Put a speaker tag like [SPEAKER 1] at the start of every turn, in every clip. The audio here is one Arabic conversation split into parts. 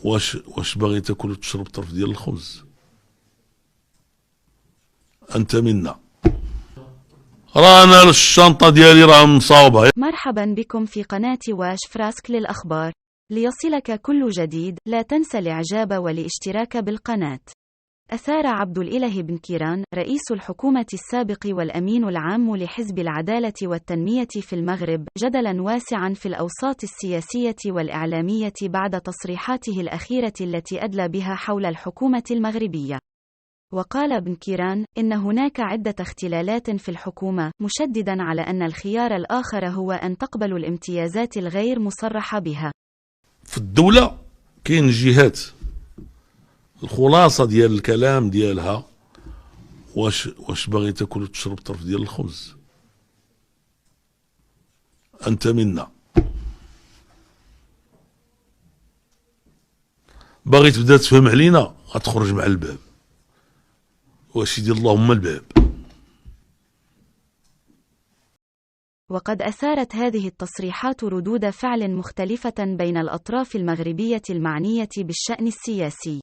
[SPEAKER 1] واش باغي تاكل وتشرب طرف ديال الخبز؟ انت منا. رانا الشنطه ديالي راه مصاوبه.
[SPEAKER 2] مرحبا بكم في قناة واش فراسك للأخبار. ليصلك كل جديد، لا تنسى الإعجاب والاشتراك بالقناة. أثار عبد الإله بن كيران، رئيس الحكومة السابق والأمين العام لحزب العدالة والتنمية في المغرب، جدلا واسعا في الأوساط السياسية والإعلامية بعد تصريحاته الأخيرة التي أدلى بها حول الحكومة المغربية. وقال ابن كيران إن هناك عدة اختلالات في الحكومة، مشددا على أن الخيار الآخر هو أن تقبل الامتيازات الغير مصرح بها.
[SPEAKER 1] في الدولة كاين جهات، الخلاصة ديال الكلام ديالها واش باغي تاكل وتشرب طرف ديال الخبز؟ انت منا. باغي تبدا تفهم علينا، غتخرج مع الباب. واش يدير اللهم الباب.
[SPEAKER 2] وقد أثارت هذه التصريحات ردود فعل مختلفة بين الأطراف المغربية المعنية بالشأن السياسي.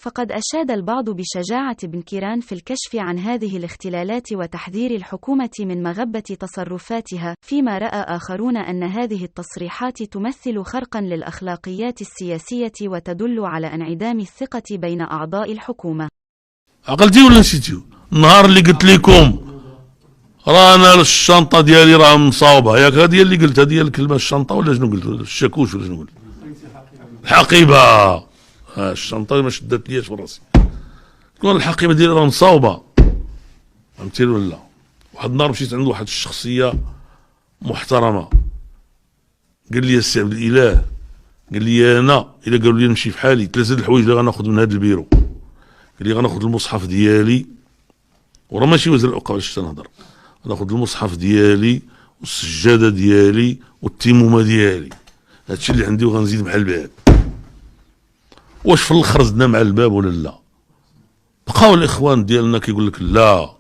[SPEAKER 2] فقد أشاد البعض بشجاعة ابن كيران في الكشف عن هذه الاختلالات وتحذير الحكومة من مغبة تصرفاتها، فيما رأى آخرون أن هذه التصريحات تمثل خرقا للأخلاقيات السياسية وتدل على انعدام الثقة بين أعضاء الحكومة.
[SPEAKER 1] عقلتي ولا نسيتيو؟ النهار اللي قلت لكم رانا الشنطه ديالي راه مصاوبه، ياك هذه اللي قلت، هذه الكلمه الشنطه ولا شنو قلت؟ الشاكوش ولا شنو قلت؟ الحقيبه. الشنطه ما شدت ليش في راسي. تكون الحقيبه ديالي راه مصاوبه، فهمتيني ولا؟ واحد النهار مشيت عند واحد الشخصيه محترمه، قال لي السي عبد الاله، قال لي انا الا قالوا لي نمشي في حالي 3 الحوايج اللي غناخذ من هذا البيرو. قال لي غناخذ المصحف ديالي، وراه ماشي وزير الاوقاف باش تنهضر، غناخذ المصحف ديالي والسجاده ديالي والتيمومه ديالي، هادشي اللي عندي، وغنزيد مع الباب. واش في الاخر زدنا مع الباب ولا لا؟ بقاو الاخوان ديالنا كيقول لك لا،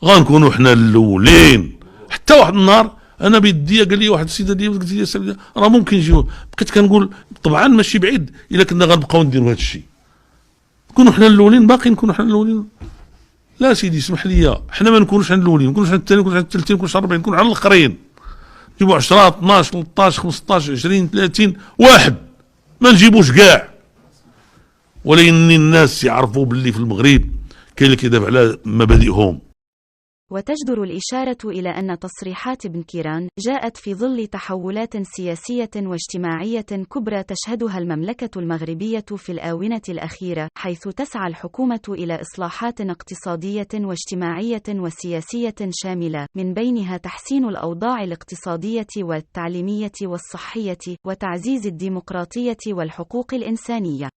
[SPEAKER 1] غنكونوا حنا الاولين. حتى واحد النهار انا بيديا قال لي واحد السيده ديالي، قلت لها راه ممكن يجيو، بقيت كنقول طبعا ماشي بعيد الا كنا غنبقاو نديروا هذا الشيء، نكونوا حنا الاولين، باقي نكونوا حنا الاولين. لا سيدي اسمح لي، حنا ما نكونوش عند الاولين، ما نكونوش عند الثاني، ما نكونوش عند الثالثين، ما نكونوش 40، نكونوا على الاخرين. نجيبوا 10 12 13 15 20 30 واحد، ما نجيبوش كاع. ولكن الناس يعرفوا باللي في المغرب كاين اللي كيدافع على مبادئهم.
[SPEAKER 2] وتجدر الإشارة إلى أن تصريحات ابن كيران جاءت في ظل تحولات سياسية واجتماعية كبرى تشهدها المملكة المغربية في الآونة الأخيرة، حيث تسعى الحكومة إلى إصلاحات اقتصادية واجتماعية وسياسية شاملة، من بينها تحسين الأوضاع الاقتصادية والتعليمية والصحية، وتعزيز الديمقراطية والحقوق الإنسانية.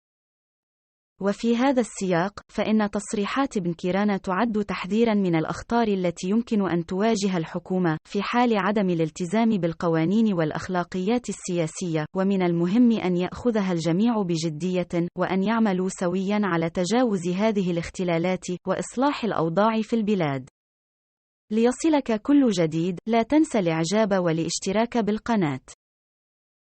[SPEAKER 2] وفي هذا السياق، فإن تصريحات ابن كيران تعد تحذيرا من الأخطار التي يمكن أن تواجه الحكومة في حال عدم الالتزام بالقوانين والأخلاقيات السياسية، ومن المهم أن يأخذها الجميع بجدية، وأن يعملوا سويا على تجاوز هذه الاختلالات وإصلاح الأوضاع في البلاد. ليصلك كل جديد، لا تنسى الإعجاب والاشتراك بالقناة.